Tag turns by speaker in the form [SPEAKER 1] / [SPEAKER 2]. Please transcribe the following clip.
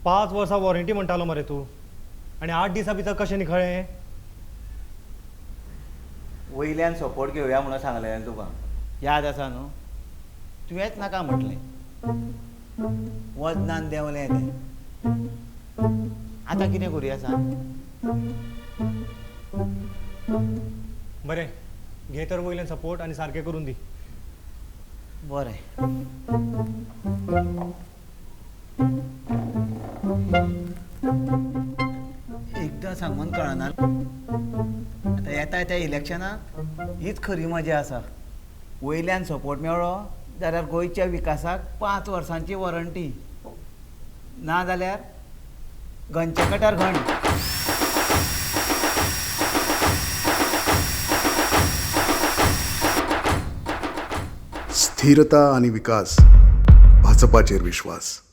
[SPEAKER 1] 5 वर्सां वॉरंटी म्हणटालो मरे तूं आनी 8 दिसां भितर कशें निखळ्ळें?
[SPEAKER 2] वयल्यान सपोर्ट घेवया म्हणून सांगलें तुका याद आसा न्हू? तुवेंच नाका म्हटलें वजनान देंवलें तें. आतां कितें करुया सांग?
[SPEAKER 1] बरें घे तर वयल्यान सपोर्ट आनी सारकें करून दी.
[SPEAKER 2] बरें. एकदां सांगून कळना आतां येता त्या इलेक्शनाक हीच खरी मजा आसा. वयल्यान सपोर्ट मेळ्ळो जाल्यार गोंयच्या विकासाक 5 वर्सांची वॉरंटी, ना जाल्यार घनच्या कट्यार घण.
[SPEAKER 3] स्थिरता आणि विकास भाजपाचेर विश्वास.